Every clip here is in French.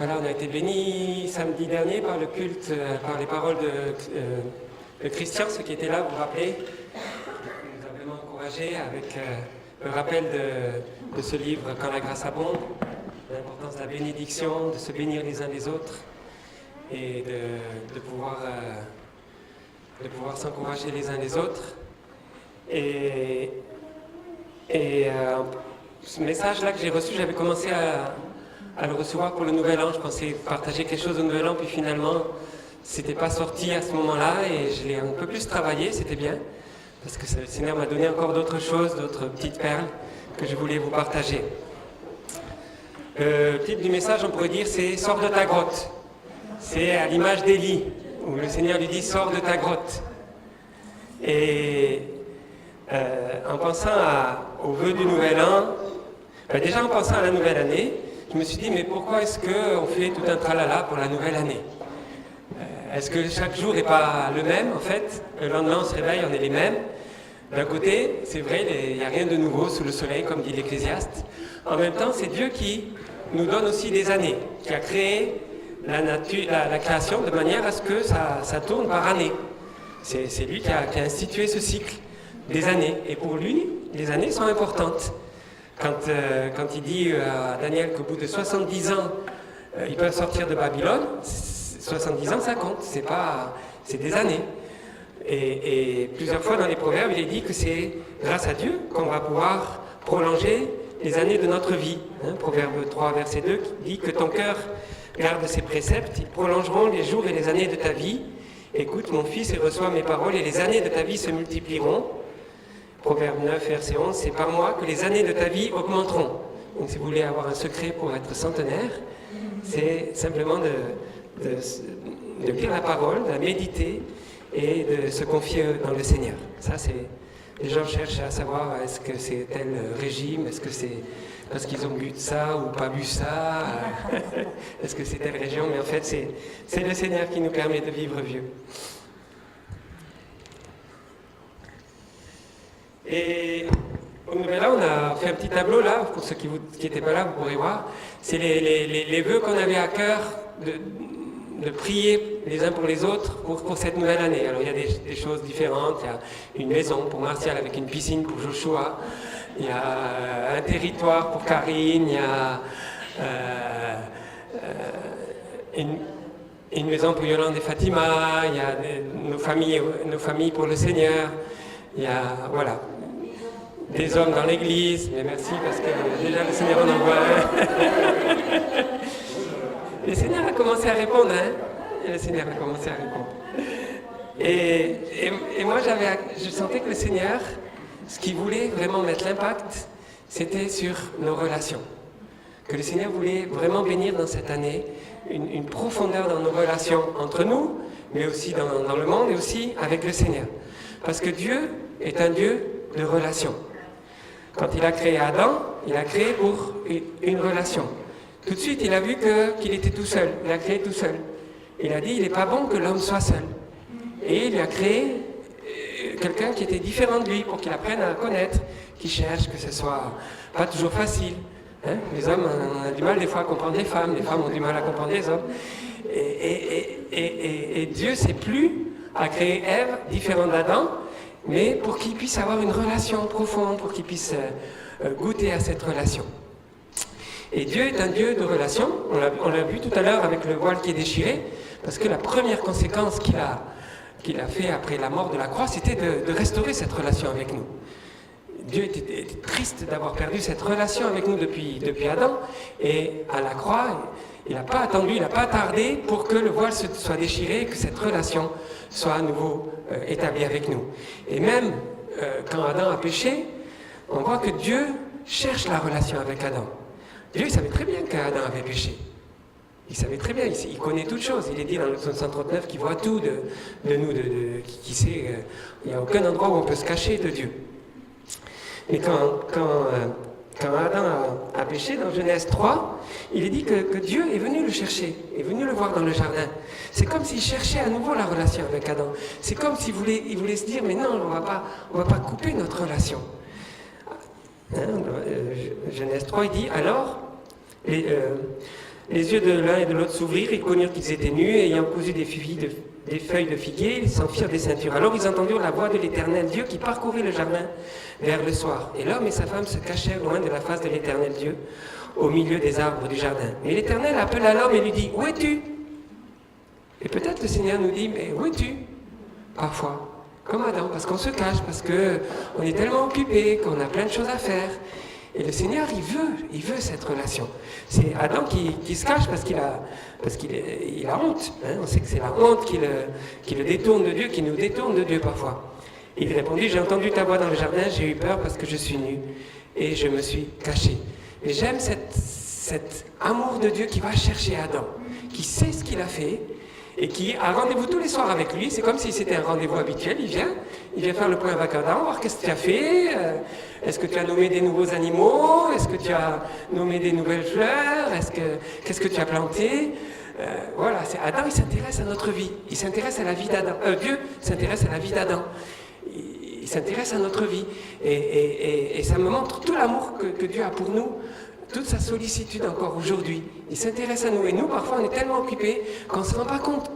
Voilà, on a été bénis samedi dernier par le culte, par les paroles de Christian, ceux qui étaient là, vous vous rappelez, qui nous a vraiment encouragés avec le rappel de ce livre « Quand la grâce abonde », l'importance de la bénédiction, de se bénir les uns les autres et de pouvoir s'encourager les uns les autres. Et ce message-là que j'ai reçu, j'avais commencé à le recevoir pour le Nouvel An. Je pensais partager quelque chose au Nouvel An, puis finalement, c'était pas sorti à ce moment-là, et je l'ai un peu plus travaillé, c'était bien, parce que le Seigneur m'a donné encore d'autres choses, d'autres petites perles que je voulais vous partager. Le titre du message, on pourrait dire, c'est « Sors de ta grotte ». C'est à l'image d'Élie, où le Seigneur lui dit « Sors de ta grotte ». Et en pensant aux vœux du Nouvel An, déjà en pensant à la nouvelle année, je me suis dit, mais pourquoi est-ce qu'on fait tout un tralala pour la nouvelle année? Est-ce que chaque jour n'est pas le même, en fait? Le lendemain, on se réveille, on est les mêmes. D'un côté, c'est vrai, il n'y a rien de nouveau sous le soleil, comme dit l'Ecclésiaste. En même temps, c'est Dieu qui nous donne aussi des années, qui a créé la création de manière à ce que ça tourne par année. C'est lui qui a institué ce cycle des années. Et pour lui, les années sont importantes. Quand il dit à Daniel qu'au bout de 70 ans, ils peuvent sortir de Babylone, 70 ans, ça compte, c'est des années. Et plusieurs fois dans les Proverbes, il est dit que c'est grâce à Dieu qu'on va pouvoir prolonger les années de notre vie. Proverbe 3, verset 2, qui dit que ton cœur garde ses préceptes, ils prolongeront les jours et les années de ta vie. Écoute mon fils et reçois mes paroles et les années de ta vie se multiplieront. Proverbe 9, verset 11, c'est par moi que les années de ta vie augmenteront. Donc si vous voulez avoir un secret pour être centenaire, c'est simplement de lire la parole, de la méditer et de se confier dans le Seigneur. Ça, c'est les gens cherchent à savoir est-ce que c'est tel régime, est-ce que c'est parce qu'ils ont bu de ça ou pas bu ça, est-ce que c'est telle région, mais en fait c'est le Seigneur qui nous permet de vivre vieux. Et au Nouvel An, on a fait un petit tableau là, pour ceux qui n'étaient pas là, vous pourrez voir. C'est les vœux qu'on avait à cœur de prier les uns pour les autres pour cette nouvelle année. Alors il y a des choses différentes, il y a une maison pour Martial avec une piscine pour Joshua, il y a un territoire pour Karine, il y a une maison pour Yolande et Fatima, il y a nos familles pour le Seigneur, il y a, voilà, des hommes dans l'église, mais merci parce que déjà le Seigneur en envoie un. Le Seigneur a commencé à répondre, hein? Le Seigneur a commencé à répondre. Et moi, je sentais que le Seigneur, ce qu'il voulait vraiment mettre l'impact, c'était sur nos relations. Que le Seigneur voulait vraiment bénir dans cette année une profondeur dans nos relations entre nous, mais aussi dans le monde et aussi avec le Seigneur. Parce que Dieu est un Dieu de relations. Quand il a créé Adam, il a créé pour une relation. Tout de suite, il a vu qu'il était tout seul. Il a créé tout seul. Il a dit, il n'est pas bon que l'homme soit seul. Et il lui a créé quelqu'un qui était différent de lui pour qu'il apprenne à connaître, qu'il cherche, que ce soit pas toujours facile. Hein? Les hommes, on a du mal des fois à comprendre les femmes ont du mal à comprendre les hommes. Et Dieu s'est plu à créer Ève, différente d'Adam, mais pour qu'il puisse avoir une relation profonde, pour qu'il puisse goûter à cette relation. Et Dieu est un Dieu de relation, on l'a vu tout à l'heure avec le voile qui est déchiré, parce que la première conséquence qu'il a fait après la mort de la croix, c'était de restaurer cette relation avec nous. Dieu était triste d'avoir perdu cette relation avec nous depuis Adam, et à la croix, il n'a pas attendu, il n'a pas tardé pour que le voile soit déchiré et que cette relation soit à nouveau établie avec nous. Et même quand Adam a péché, on voit que Dieu cherche la relation avec Adam. Dieu, il savait très bien qu'Adam avait péché. Il savait très bien, il connaît toutes choses. Il est dit dans le psaume 139 qu'il voit tout de nous, qui sait, il n'y a aucun endroit où on peut se cacher de Dieu. Mais quand Adam a péché, dans Genèse 3, il est dit que Dieu est venu le chercher, est venu le voir dans le jardin. C'est comme s'il cherchait à nouveau la relation avec Adam. C'est comme s'il voulait se dire, mais non, on va pas couper notre relation. Genèse 3, il dit, alors, Les yeux de l'un et de l'autre s'ouvrirent, ils connurent qu'ils étaient nus, et ayant cousu des feuilles de figuier, ils s'en firent des ceintures. Alors ils entendirent la voix de l'Éternel Dieu qui parcourait le jardin vers le soir. Et l'homme et sa femme se cachèrent loin de la face de l'Éternel Dieu, au milieu des arbres du jardin. Mais l'Éternel appela l'homme et lui dit, « Où es-tu » Et peut-être le Seigneur nous dit, « Mais où es-tu » Parfois, comme Adam, parce qu'on se cache, parce qu'on est tellement occupé, qu'on a plein de choses à faire. Et le Seigneur, il veut cette relation. C'est Adam qui se cache parce qu'il a honte. Hein. On sait que c'est la honte qui le détourne de Dieu, qui nous détourne de Dieu parfois. Il répondit, j'ai entendu ta voix dans le jardin, j'ai eu peur parce que je suis nu et je me suis caché. Et j'aime cet amour de Dieu qui va chercher Adam, qui sait ce qu'il a fait et qui a rendez-vous tous les soirs avec lui. C'est comme si c'était un rendez-vous habituel. Il vient faire le point avec Adam, voir qu'est-ce que tu as fait. Est-ce que tu as nommé des nouveaux animaux? Est-ce que tu as nommé des nouvelles fleurs? Qu'est-ce que tu as planté? Voilà, Adam, il s'intéresse à notre vie. Il s'intéresse à la vie d'Adam. Dieu s'intéresse à la vie d'Adam. Il s'intéresse à notre vie. Et ça me montre tout l'amour que Dieu a pour nous, toute sa sollicitude encore aujourd'hui. Il s'intéresse à nous. Et nous, parfois, on est tellement occupés qu'on ne se rend pas compte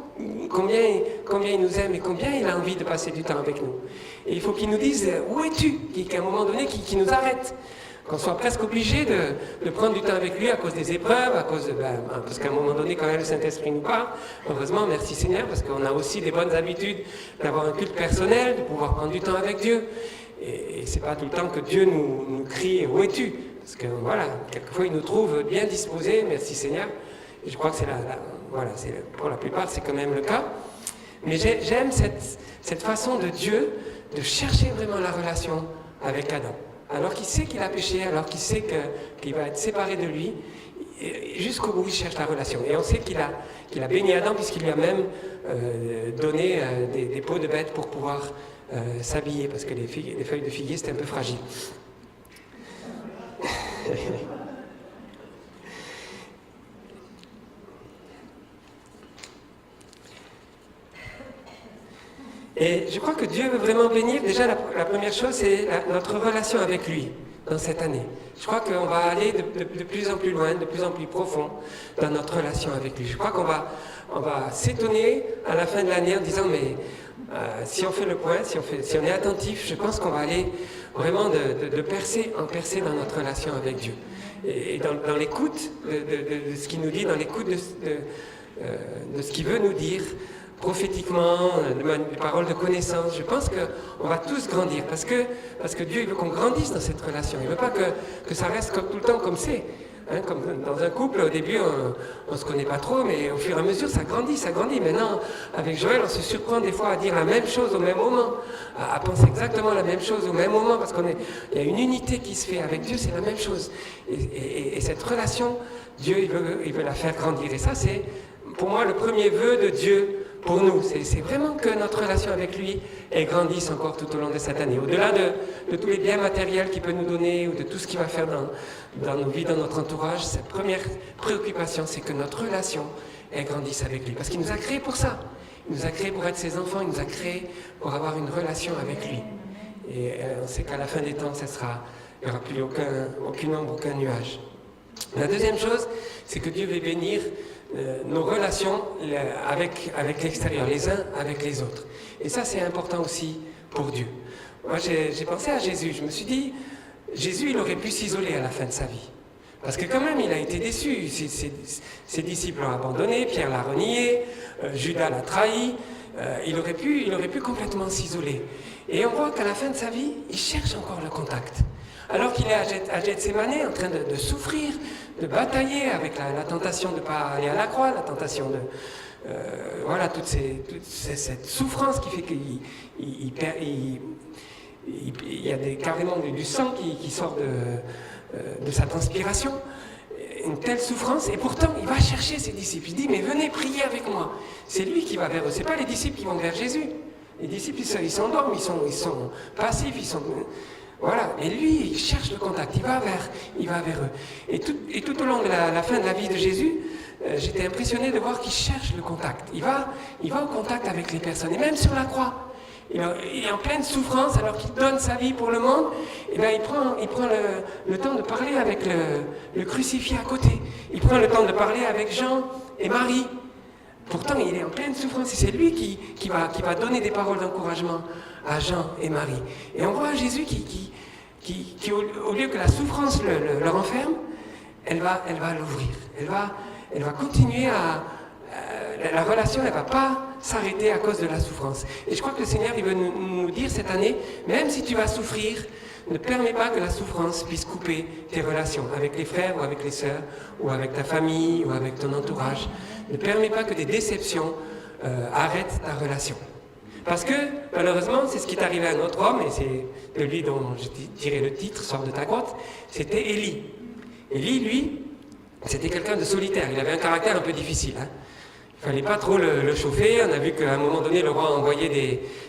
combien il nous aime et combien il a envie de passer du temps avec nous. Et il faut qu'il nous dise « Où es-tu » qu'à un moment donné, qu'il nous arrête. Qu'on soit presque obligé de prendre du temps avec lui à cause des épreuves, parce qu'à un moment donné, quand même, le Saint-Esprit nous parle. Heureusement, merci Seigneur, parce qu'on a aussi des bonnes habitudes d'avoir un culte personnel, de pouvoir prendre du temps avec Dieu. Et c'est pas tout le temps que Dieu nous crie « Où es-tu » Parce que voilà, quelquefois il nous trouve bien disposés, merci Seigneur. Et je crois que pour la plupart c'est quand même le cas. Mais j'aime cette façon de Dieu de chercher vraiment la relation avec Adam. Alors qu'il sait qu'il a péché, alors qu'il sait qu'il va être séparé de lui, jusqu'au bout il cherche la relation. Et on sait qu'il a béni Adam puisqu'il lui a même donné des peaux de bêtes pour pouvoir s'habiller, parce que les feuilles de figuier c'était un peu fragile. Et je crois que Dieu veut vraiment bénir. Déjà, la première chose, c'est notre relation avec lui dans cette année. Je crois qu'on va aller de plus en plus loin, de plus en plus profond dans notre relation avec lui. Je crois qu'on va s'étonner à la fin de l'année en disant, mais si on fait le point, si on est attentif, je pense qu'on va aller vraiment de percer en percer dans notre relation avec Dieu. Et dans l'écoute de ce qu'il nous dit, dans l'écoute de ce qu'il veut nous dire, prophétiquement, de paroles de connaissance, je pense qu'on va tous grandir, parce que Dieu il veut qu'on grandisse dans cette relation. Il ne veut pas que ça reste tout le temps comme c'est. Hein, comme dans un couple, au début, on ne se connaît pas trop, mais au fur et à mesure, ça grandit. Maintenant, avec Joël, on se surprend des fois à dire la même chose au même moment, à penser exactement la même chose au même moment, parce qu'il y a une unité qui se fait. Avec Dieu, c'est la même chose. Et cette relation, Dieu, il veut la faire grandir. Et ça, c'est, pour moi, le premier vœu de Dieu pour nous. C'est vraiment que notre relation avec lui, elle grandisse encore tout au long de cette année. Au-delà de tous les biens matériels qu'il peut nous donner, ou de tout ce qu'il va faire dans nos vies, dans notre entourage, cette première préoccupation, c'est que notre relation, elle grandisse avec lui. Parce qu'il nous a créés pour ça. Il nous a créés pour être ses enfants, il nous a créés pour avoir une relation avec lui. Et on sait qu'à la fin des temps, il n'y aura plus aucune ombre, aucun nuage. La deuxième chose, c'est que Dieu veut bénir nos relations avec l'extérieur, les uns avec les autres. Et ça, c'est important aussi pour Dieu. Moi, j'ai pensé à Jésus. Je me suis dit, Jésus, il aurait pu s'isoler à la fin de sa vie. Parce que quand même, il a été déçu. Ses disciples l'ont abandonné, Pierre l'a renié, Judas l'a trahi. Il aurait pu complètement s'isoler. Et on voit qu'à la fin de sa vie, il cherche encore le contact. Alors qu'il est à Gethsémane, en train de souffrir, de batailler avec la tentation de ne pas aller à la croix, la tentation de... toute cette souffrance qui fait qu'il y a carrément du sang qui sort de sa transpiration, une telle souffrance, et pourtant il va chercher ses disciples. Il dit, mais venez prier avec moi. C'est lui qui va vers eux, ce n'est pas les disciples qui vont vers Jésus. Les disciples, ils s'endorment, ils sont passifs, Voilà, et lui, il cherche le contact, il va vers eux. Et tout au long de la fin de la vie de Jésus, j'étais impressionné de voir qu'il cherche le contact. Il va au contact avec les personnes, et même sur la croix. il est en pleine souffrance alors qu'il donne sa vie pour le monde, et bien il prend le temps de parler avec le crucifié à côté. Il prend le temps de parler avec Jean et Marie. Pourtant, il est en pleine souffrance et c'est lui qui va donner des paroles d'encouragement à Jean et Marie. Et on voit Jésus qui au lieu que la souffrance le renferme, elle va l'ouvrir. Elle va continuer la relation, elle ne va pas s'arrêter à cause de la souffrance. Et je crois que le Seigneur, il veut nous dire cette année, même si tu vas souffrir, ne permets pas que la souffrance puisse couper tes relations avec les frères ou avec les sœurs, ou avec ta famille, ou avec ton entourage. Ne permets pas que des déceptions arrêtent ta relation. Parce que, malheureusement, c'est ce qui est arrivé à un autre homme, et c'est de lui dont je dirais le titre, sort de ta grotte, c'était Élie. Élie, lui, c'était quelqu'un de solitaire, il avait un caractère un peu difficile. Il ne fallait pas trop le chauffer, on a vu qu'à un moment donné, le roi a envoyé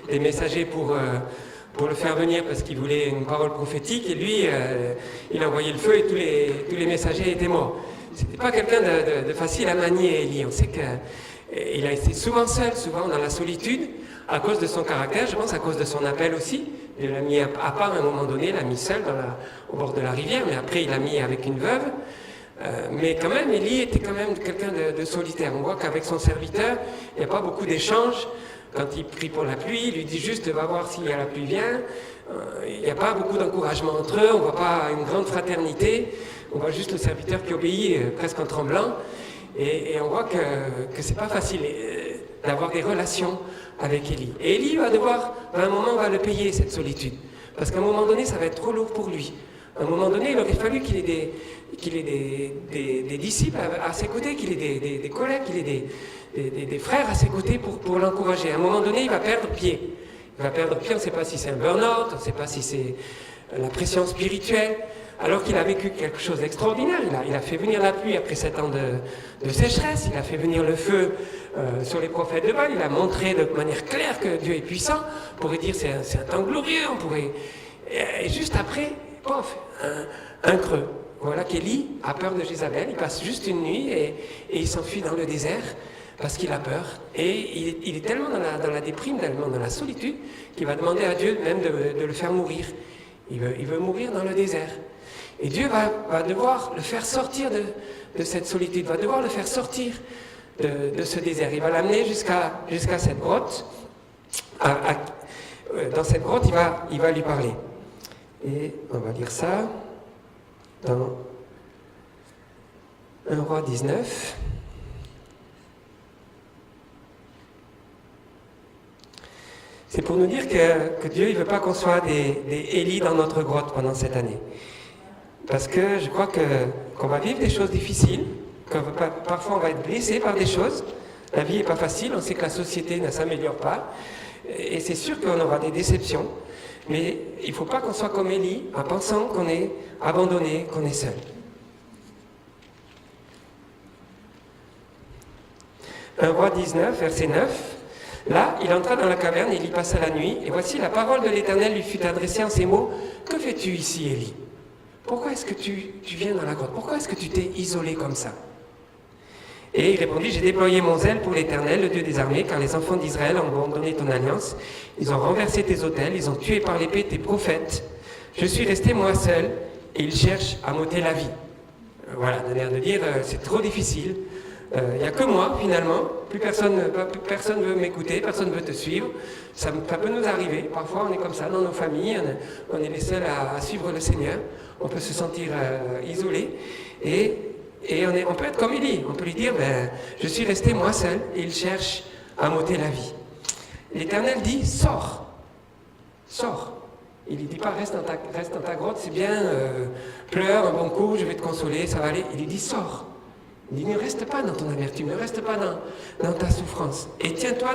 des messagers pour le faire venir parce qu'il voulait une parole prophétique, et lui, il a envoyé le feu et tous les messagers étaient morts. C'était pas quelqu'un de facile à manier, Élie. On sait qu'il a été souvent seul, souvent dans la solitude, à cause de son caractère, je pense à cause de son appel aussi. Il l'a mis à part à un moment donné, il l'a mis seul au bord de la rivière, mais après il l'a mis avec une veuve. Mais quand même, Élie était quand même quelqu'un de solitaire. On voit qu'avec son serviteur, il n'y a pas beaucoup d'échanges. Quand il prie pour la pluie, il lui dit juste va voir si la pluie vient. Il n'y a pas beaucoup d'encouragement entre eux, on ne voit pas une grande fraternité. On voit juste le serviteur qui obéit presque en tremblant. Et on voit que ce n'est pas facile d'avoir des relations avec Élie. Et Élie va devoir, à un moment, va le payer, cette solitude. Parce qu'à un moment donné, ça va être trop lourd pour lui. À un moment donné, il aurait fallu qu'il ait des disciples à ses côtés, qu'il ait des collègues, qu'il ait des frères à ses côtés pour l'encourager. À un moment donné, il va perdre pied. Il va perdre pied, on ne sait pas si c'est un burn-out, on ne sait pas si c'est la pression spirituelle. Alors qu'il a vécu quelque chose d'extraordinaire, il a fait venir la pluie après 7 ans de sécheresse, il a fait venir le feu sur les prophètes de Baal, il a montré de manière claire que Dieu est puissant, on pourrait dire c'est un temps glorieux, et juste après, pof, un creux. Voilà qu'Élie a peur de Jézabel, il passe juste une nuit et il s'enfuit dans le désert parce qu'il a peur. Et il est tellement dans la déprime, tellement dans la solitude, qu'il va demander à Dieu même de le faire mourir. Il veut mourir dans le désert. Et Dieu va devoir le faire sortir de cette solitude, va devoir le faire sortir de ce désert. Il va l'amener jusqu'à cette grotte. Dans cette grotte, il va lui parler. Et on va lire ça dans 1 Roi 19. C'est pour nous dire que Dieu ne veut pas qu'on soit des Élie dans notre grotte pendant cette année. Parce que je crois qu'on va vivre des choses difficiles, parfois on va être blessé par des choses. La vie n'est pas facile, on sait que la société ne s'améliore pas. Et c'est sûr qu'on aura des déceptions. Mais il ne faut pas qu'on soit comme Élie, en pensant qu'on est abandonné, qu'on est seul. 1 Roi 19, verset 9. Là, il entra dans la caverne et il y passa la nuit. Et voici, la parole de l'Éternel lui fut adressée en ces mots. Que fais-tu ici, Élie ? Pourquoi est-ce que tu viens dans la grotte ? Pourquoi est-ce que tu t'es isolé comme ça ? Et il répondit, j'ai déployé mon zèle pour l'Éternel, le Dieu des armées, car les enfants d'Israël ont abandonné ton alliance. Ils ont renversé tes autels, ils ont tué par l'épée tes prophètes. Je suis resté moi seul, et ils cherchent à m'ôter la vie. Voilà, de l'air de dire, c'est trop difficile. Il n'y a que moi, finalement. Plus personne ne veut m'écouter, personne ne veut te suivre. Ça peut nous arriver. Parfois, on est comme ça dans nos familles. On est les seuls à suivre le Seigneur. On peut se sentir isolé. Et on peut être comme Élie. On peut lui dire, je suis resté moi seul et il cherche à m'ôter la vie. L'Éternel dit, sors. Sors. Il ne dit pas, reste dans ta grotte, c'est bien, pleure un bon coup, je vais te consoler, ça va aller. Il lui dit, sors. Il dit, ne reste pas dans ton amertume, ne reste pas dans ta souffrance. Et tiens-toi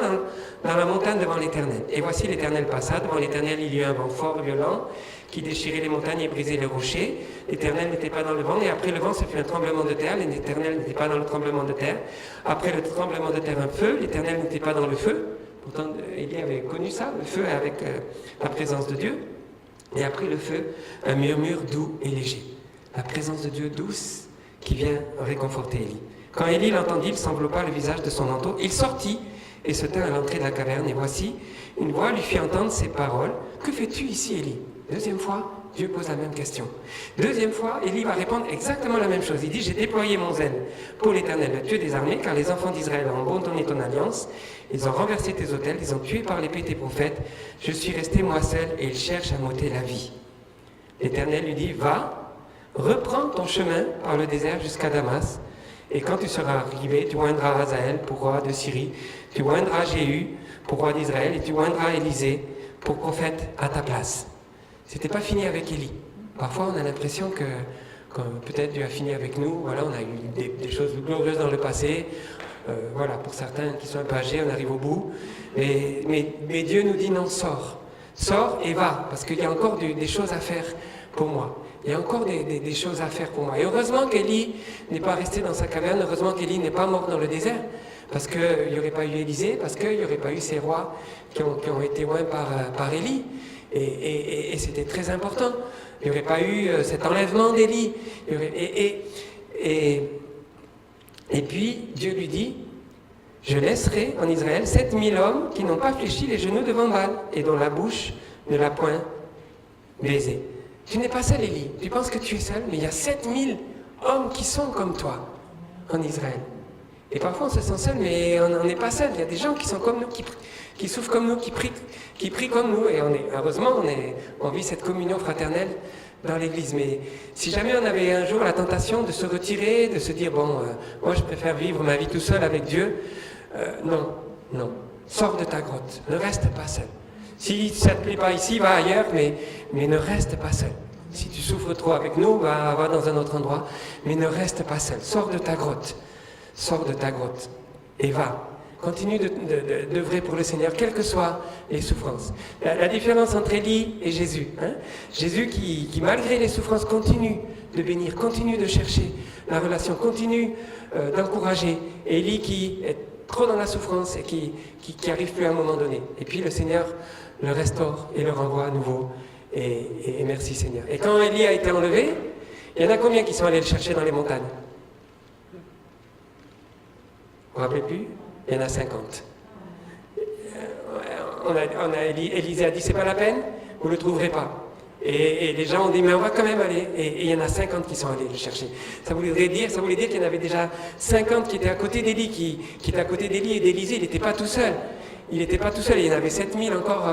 dans la montagne devant l'Éternel. Et voici l'Éternel passa. Devant l'Éternel, il y eut un vent fort, violent, qui déchirait les montagnes et brisait les rochers. L'Éternel n'était pas dans le vent. Et après le vent, ce fut un tremblement de terre. L'Éternel n'était pas dans le tremblement de terre. Après le tremblement de terre, un feu. L'Éternel n'était pas dans le feu. Pourtant, Élie avait connu ça, le feu avec la présence de Dieu. Et après le feu, un murmure doux et léger. La présence de Dieu douce qui vient réconforter Élie. Quand Élie l'entendit, il s'enveloppa le visage de son manteau. Il sortit et se tint à l'entrée de la caverne. Et voici, une voix lui fit entendre ces paroles. « Que fais-tu ici, Élie » Deuxième fois, Dieu pose la même question. Deuxième fois, Élie va répondre exactement la même chose. Il dit, j'ai déployé mon zèle pour l'Éternel, le Dieu des armées, car les enfants d'Israël ont abandonné ton alliance. Ils ont renversé tes autels, ils ont tué par l'épée tes prophètes. Je suis resté moi seul et ils cherchent à m'ôter la vie. L'Éternel lui dit, va, reprends ton chemin par le désert jusqu'à Damas. Et quand tu seras arrivé, tu oindras Hazaël pour roi de Syrie. Tu oindras Jéhu pour roi d'Israël et tu oindras Élisée pour prophète à ta place. C'était pas fini avec Élie. Parfois, on a l'impression que peut-être Dieu a fini avec nous. Voilà, on a eu des choses glorieuses dans le passé. Voilà, pour certains qui sont un peu âgés, on arrive au bout. Mais Dieu nous dit non, sors. Sors et va, parce qu'il y a encore des choses à faire pour moi. Il y a encore des choses à faire pour moi. Et heureusement qu'Élie n'est pas resté dans sa caverne. Heureusement qu'Élie n'est pas mort dans le désert. Parce qu'il n'y aurait pas eu Élisée, parce qu'il n'y aurait pas eu ces rois qui ont été oints par Élie. Et c'était très important. Il n'y aurait pas eu cet enlèvement d'Élie. Et puis, Dieu lui dit, je laisserai en Israël 7000 hommes qui n'ont pas fléchi les genoux devant Baal et dont la bouche ne l'a point baisé. Tu n'es pas seul, Élie. Tu penses que tu es seul, mais il y a 7000 hommes qui sont comme toi en Israël. Et parfois, on se sent seul, mais on n'est pas seul. Il y a des gens qui sont comme nous, qui souffrent comme nous, qui prient comme nous. Et heureusement, on vit cette communion fraternelle dans l'Église. Mais si jamais on avait un jour la tentation de se retirer, de se dire, bon, moi je préfère vivre ma vie tout seul avec Dieu, non. Sors de ta grotte. Ne reste pas seul. Si ça ne te plaît pas ici, va ailleurs, mais ne reste pas seul. Si tu souffres trop avec nous, va dans un autre endroit, mais ne reste pas seul. Sors de ta grotte. Sors de ta grotte et va. Continue d'œuvrer pour le Seigneur, quelles que soient les souffrances. La différence entre Élie et Jésus. Jésus qui, malgré les souffrances, continue de bénir, continue de chercher la relation, continue d'encourager. Élie qui est trop dans la souffrance et qui arrive plus à un moment donné. Et puis le Seigneur le restaure et le renvoie à nouveau. Et merci Seigneur. Et quand Élie a été enlevé, il y en a combien qui sont allés le chercher dans les montagnes? Vous vous rappelez plus? Il y en a 50. Élisée a dit, c'est pas la peine, vous ne le trouverez pas. Et les gens ont dit, mais on va quand même aller. Et il y en a 50 qui sont allés le chercher. Ça voulait dire qu'il y en avait déjà 50 qui étaient à côté d'Élie, qui étaient à côté d'Élie et d'Élisée. Il n'était pas tout seul. Il n'était pas tout seul. Il y en avait 7000 encore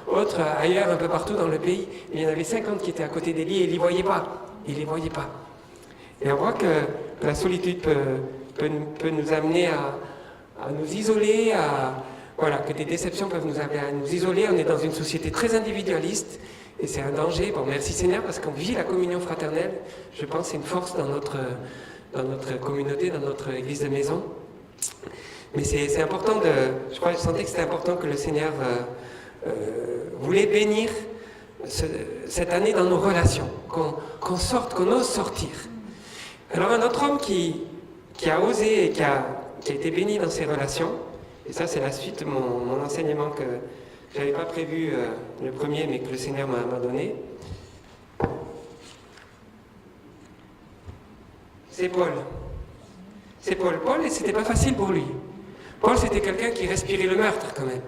autres ailleurs, un peu partout dans le pays. Mais il y en avait 50 qui étaient à côté d'Élie et il ne les voyait pas. Il les voyait pas. Et on voit que la solitude peut nous amener à nous isoler, que des déceptions peuvent nous amener à nous isoler. On est dans une société très individualiste et c'est un danger. Bon, merci Seigneur parce qu'on vit la communion fraternelle. Je pense que c'est une force dans notre communauté, dans notre église de maison. Mais c'est important je sentais que c'était important que le Seigneur voulait bénir cette année dans nos relations, qu'on sorte, qu'on ose sortir. Alors un autre homme qui a osé et qui a été béni dans ses relations, et ça c'est la suite de mon enseignement que je n'avais pas prévu le premier, mais que le Seigneur m'a donné. C'est Paul. C'est Paul. Paul, c'était pas facile pour lui. Paul, c'était quelqu'un qui respirait le meurtre quand même.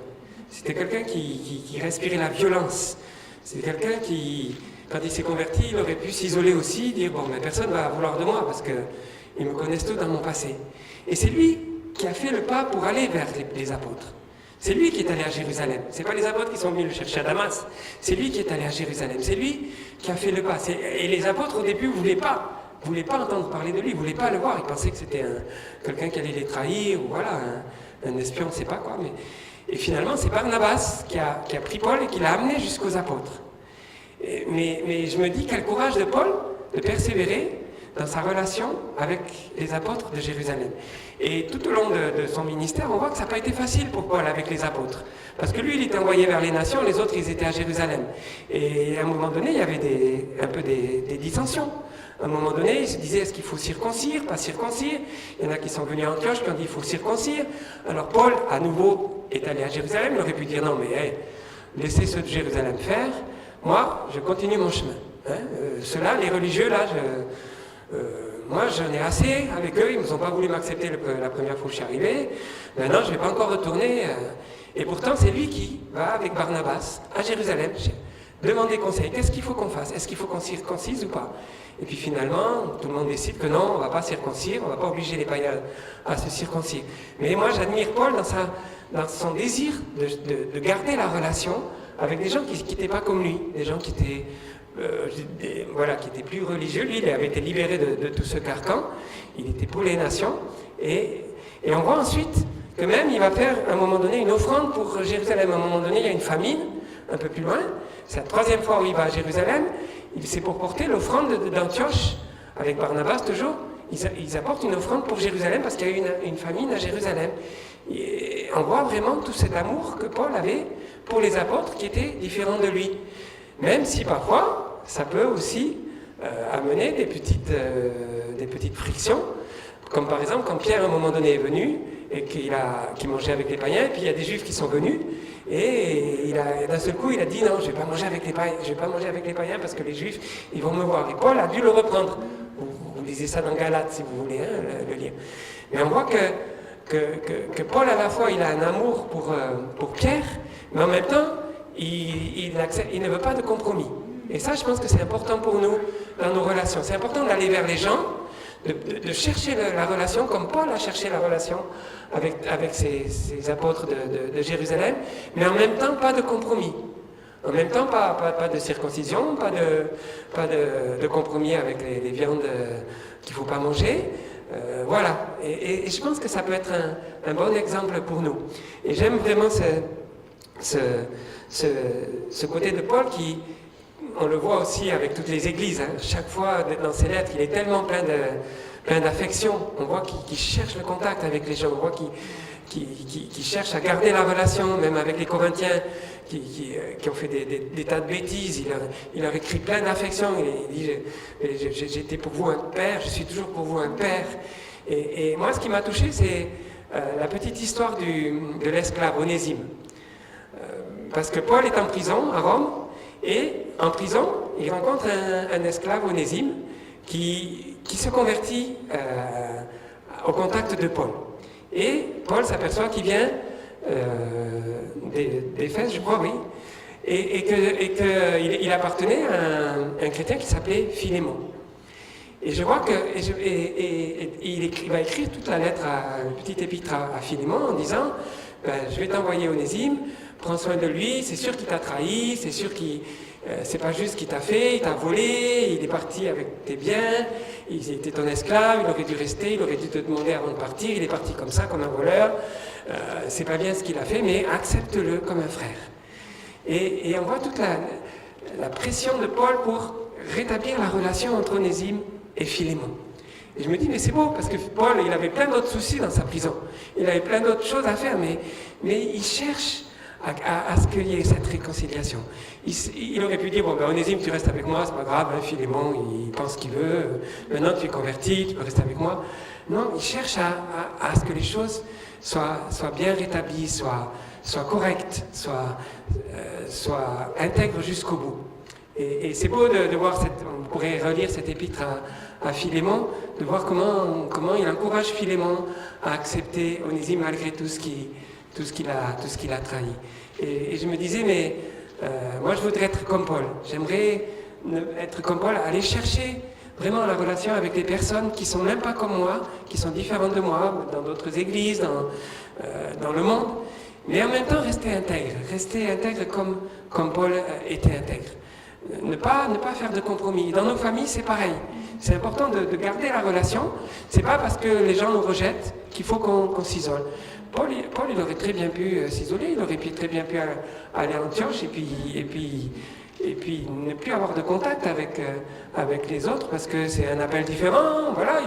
C'était quelqu'un qui respirait la violence. C'était quelqu'un qui, quand il s'est converti, il aurait pu s'isoler aussi, dire bon, mais personne ne va vouloir de moi parce qu'ils me connaissent tous dans mon passé. Et c'est lui qui a fait le pas pour aller vers les apôtres. C'est lui qui est allé à Jérusalem. C'est pas les apôtres qui sont venus le chercher à Damas. C'est lui qui est allé à Jérusalem. C'est lui qui a fait le pas. Et les apôtres au début ne voulaient pas entendre parler de lui, ils ne voulaient pas le voir. Ils pensaient que c'était quelqu'un qui allait les trahir ou voilà, un espion, on ne sait pas quoi. Et finalement, c'est Barnabas qui a pris Paul et qui l'a amené jusqu'aux apôtres. Mais je me dis quel courage de Paul de persévérer dans sa relation avec les apôtres de Jérusalem. Et tout au long de son ministère, on voit que ça n'a pas été facile pour Paul avec les apôtres. Parce que lui, il était envoyé vers les nations, les autres, ils étaient à Jérusalem. Et à un moment donné, il y avait un peu des dissensions. À un moment donné, il se disait, est-ce qu'il faut circoncire, pas circoncire? Il y en a qui sont venus à Antioche qui ont dit, il faut circoncire. Alors Paul, à nouveau, est allé à Jérusalem. Il aurait pu dire, non mais laissez ceux de Jérusalem faire. Moi, je continue mon chemin. Ceux-là, les religieux, là, moi j'en ai assez avec eux, ils ne ont pas voulu m'accepter la première fois que je suis arrivé, maintenant je ne vais pas encore retourner. Et pourtant c'est lui qui va avec Barnabas à Jérusalem demander conseil. Qu'est-ce qu'il faut qu'on fasse? Est-ce qu'il faut qu'on circoncise ou pas? Et puis finalement, tout le monde décide que non, on ne va pas circoncire, on ne va pas obliger les païens à se circoncire. Mais moi j'admire Paul dans son désir de garder la relation avec des gens qui n'étaient pas comme lui, des gens qui étaient... qui était plus religieux. Lui, il avait été libéré de tout ce carcan. Il était pour les nations. Et on voit ensuite que même il va faire à un moment donné une offrande pour Jérusalem. À un moment donné, il y a une famine, un peu plus loin. C'est la troisième fois où il va à Jérusalem. C'est pour porter l'offrande d'Antioche, avec Barnabas toujours. Ils apportent une offrande pour Jérusalem parce qu'il y a eu une famine à Jérusalem. Et on voit vraiment tout cet amour que Paul avait pour les apôtres qui étaient différents de lui. Même si parfois, ça peut aussi amener des petites frictions, comme par exemple quand Pierre à un moment donné est venu et qu'il mangeait avec les païens, et puis il y a des juifs qui sont venus, et d'un seul coup il a dit non, je ne vais pas manger avec les païens parce que les juifs ils vont me voir. Et Paul a dû le reprendre. Vous lisez ça dans Galates si vous voulez, hein, le livre. Mais on voit que Paul à la fois il a un amour pour Pierre, mais en même temps il ne veut pas de compromis. Et ça, je pense que c'est important pour nous dans nos relations. C'est important d'aller vers les gens, de chercher la relation comme Paul a cherché la relation avec ses apôtres de Jérusalem, mais en même temps, pas de compromis. En même temps, pas de circoncision, pas de compromis avec les viandes qu'il ne faut pas manger. Voilà. Et je pense que ça peut être un bon exemple pour nous. Et j'aime vraiment ce côté de Paul qui, on le voit aussi avec toutes les églises, hein. Chaque fois dans ses lettres, il est tellement plein d'affection. On voit qu'il cherche le contact avec les gens, on voit qu'il cherche à garder la relation, même avec les Corinthiens qui ont fait des tas de bêtises. Il leur écrit plein d'affection. Il dit j'étais pour vous un père, je suis toujours pour vous un père. Et moi, ce qui m'a touché, c'est la petite histoire de l'esclave Onésime. Parce que Paul est en prison à Rome, et en prison, il rencontre un esclave Onésime qui se convertit au contact de Paul. Et Paul s'aperçoit qu'il vient d'Éphèse, je crois, oui, et qu'il appartenait à un chrétien qui s'appelait Philémon. Et je vois qu'il va écrire toute la lettre, une petite épître à Philémon en disant je vais t'envoyer Onésime, prends soin de lui, c'est sûr qu'il t'a trahi, c'est sûr qu'il c'est pas juste ce qu'il t'a fait, il t'a volé, il est parti avec tes biens, il était ton esclave, il aurait dû rester, il aurait dû te demander avant de partir, il est parti comme ça, comme un voleur, c'est pas bien ce qu'il a fait, mais accepte-le comme un frère. Et on voit toute la pression de Paul pour rétablir la relation entre Onésime et Philémon. Et je me dis, mais c'est beau, parce que Paul, il avait plein d'autres soucis dans sa prison. Il avait plein d'autres choses à faire, mais il cherche à ce qu'il y ait cette réconciliation. Il aurait pu dire, bon, ben Onésime, tu restes avec moi, c'est pas grave, hein, Philémon, il pense ce qu'il veut, maintenant tu es converti, tu peux rester avec moi. Non, il cherche à ce que les choses soient bien rétablies, soient correctes, soient intègres jusqu'au bout. Et c'est beau de voir, on pourrait relire cette épître à Philémon, de voir comment il encourage Philémon à accepter Onésime malgré tout ce qu'il a trahi. Et je me disais, mais moi je voudrais être comme Paul. J'aimerais être comme Paul, aller chercher vraiment la relation avec les personnes qui sont même pas comme moi, qui sont différentes de moi, dans d'autres églises, dans le monde, mais en même temps rester intègre comme Paul était intègre. Ne pas faire de compromis. Dans nos familles, c'est pareil. C'est important de garder la relation. C'est pas parce que les gens nous rejettent qu'il faut qu'on s'isole. Paul, il aurait très bien pu s'isoler, il aurait très bien pu aller à Antioche et puis ne plus avoir de contact avec les autres parce que c'est un appel différent. Voilà,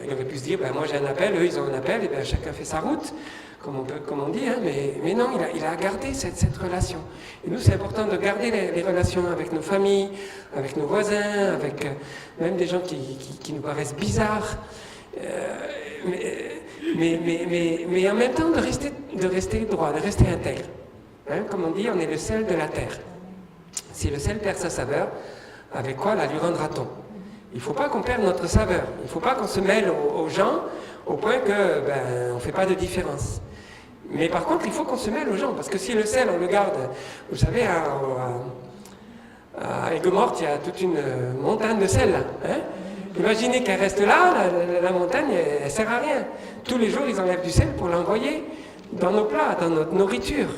il aurait pu se dire, ben moi j'ai un appel, eux ils ont un appel, et ben chacun fait sa route, comme on dit, hein, mais non, il a gardé cette relation. Et nous, c'est important de garder les relations avec nos familles, avec nos voisins, avec même des gens qui nous paraissent bizarres. Mais en même temps de rester droit, de rester intègre. Hein, comme on dit, on est le sel de la terre. Si le sel perd sa saveur, avec quoi la lui rendra-t-on? Il ne faut pas qu'on perde notre saveur. Il ne faut pas qu'on se mêle aux gens au point que on ne fait pas de différence. Mais par contre, il faut qu'on se mêle aux gens, parce que si le sel, on le garde, vous savez, à Aigues-Mortes, il y a toute une montagne de sel. Hein. Imaginez qu'elle reste là, la montagne, elle ne sert à rien. Tous les jours, ils enlèvent du sel pour l'envoyer dans nos plats, dans notre nourriture.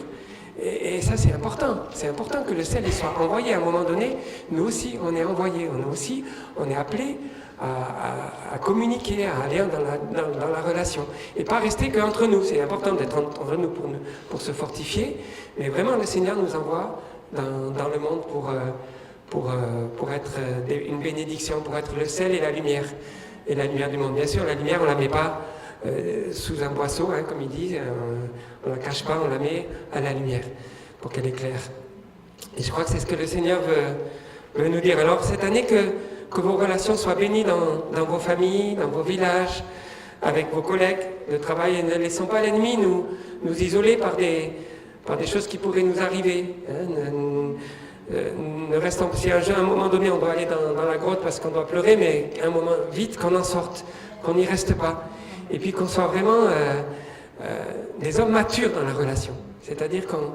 Et ça, c'est important. C'est important que le sel il soit envoyé. À un moment donné, nous aussi, on est envoyés. On est appelés à communiquer, à aller dans la relation. Et pas rester qu'entre nous. C'est important d'être entre nous pour se fortifier. Mais vraiment, le Seigneur nous envoie dans le monde pour être une bénédiction, pour être le sel et la lumière. Et la lumière du monde. Bien sûr, la lumière, on ne la met pas sous un boisseau, hein, comme il dit. On ne la cache pas, on la met à la lumière pour qu'elle éclaire. Et je crois que c'est ce que le Seigneur veut nous dire. Alors, cette année, que vos relations soient bénies dans vos familles, dans vos villages, avec vos collègues de travail. Et ne laissons pas l'ennemi nous isoler par des choses qui pourraient nous arriver. Hein. Ne restons, si à un moment donné on doit aller dans la grotte parce qu'on doit pleurer, mais un moment, vite qu'on en sorte, qu'on n'y reste pas. Et puis qu'on soit vraiment des hommes matures dans la relation. C'est-à-dire qu'on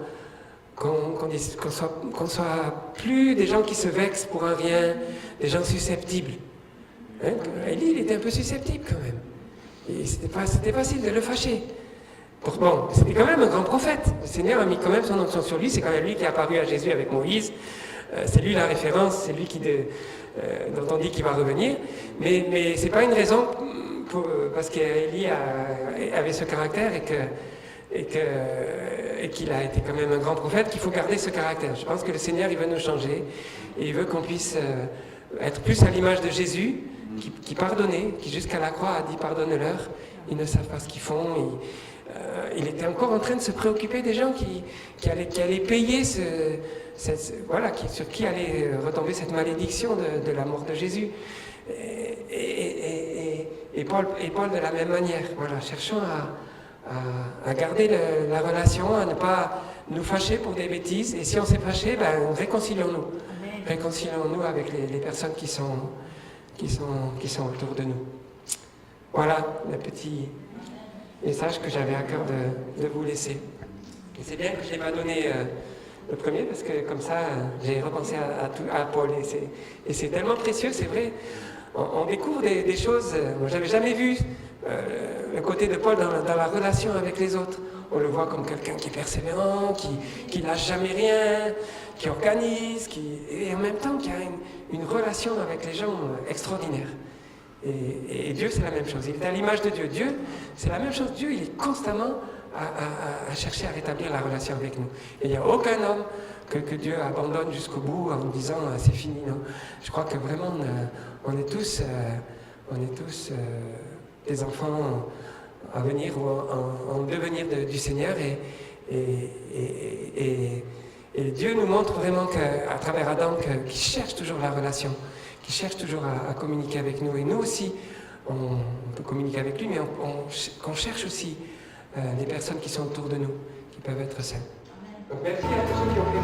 soit plus des gens qui se vexent pour un rien, des gens susceptibles. Hein? Élie, il était un peu susceptible quand même. Et c'était facile de le fâcher. Bon, c'était quand même un grand prophète. Le Seigneur a mis quand même son onction sur lui. C'est quand même lui qui est apparu à Jésus avec Moïse. C'est lui la référence, c'est lui dont on dit qu'il va revenir. Mais ce n'est pas une raison parce qu'Élie avait ce caractère et qu'il a été quand même un grand prophète qu'il faut garder ce caractère. Je pense que le Seigneur, il veut nous changer et il veut qu'on puisse être plus à l'image de Jésus qui pardonnait, qui jusqu'à la croix a dit pardonne-leur, ils ne savent pas ce qu'ils font. Il était encore en train de se préoccuper des gens qui allaient payer sur qui allait retomber cette malédiction de la mort de Jésus. Et Paul de la même manière. Voilà, cherchons à garder la relation, à ne pas nous fâcher pour des bêtises. Et si on s'est fâché, réconcilions-nous. Réconcilions-nous avec les personnes qui sont autour de nous. Voilà le petit message que j'avais à cœur de vous laisser. Et c'est bien que je n'ai pas donné le premier, parce que comme ça, j'ai repensé à Paul. Et c'est tellement précieux, c'est vrai. On découvre des choses. Moi, je n'avais jamais vu le côté de Paul dans la relation avec les autres. On le voit comme quelqu'un qui est persévérant, qui lâche jamais rien, qui organise, et en même temps qui a une relation avec les gens extraordinaire. Et Dieu, c'est la même chose. Il est à l'image de Dieu. Dieu, c'est la même chose. Dieu, il est constamment à chercher à rétablir la relation avec nous. Et il n'y a aucun homme que Dieu abandonne jusqu'au bout en disant c'est fini. Non. Je crois que vraiment, on est tous des enfants à venir ou en devenir du Seigneur. Et Dieu nous montre vraiment qu'à travers Adam, qu'il cherche toujours la relation, qui cherche toujours à communiquer avec nous. Et nous aussi, on peut communiquer avec lui, mais qu'on cherche aussi les personnes qui sont autour de nous, qui peuvent être saines. Donc merci à tous ceux qui ont fait...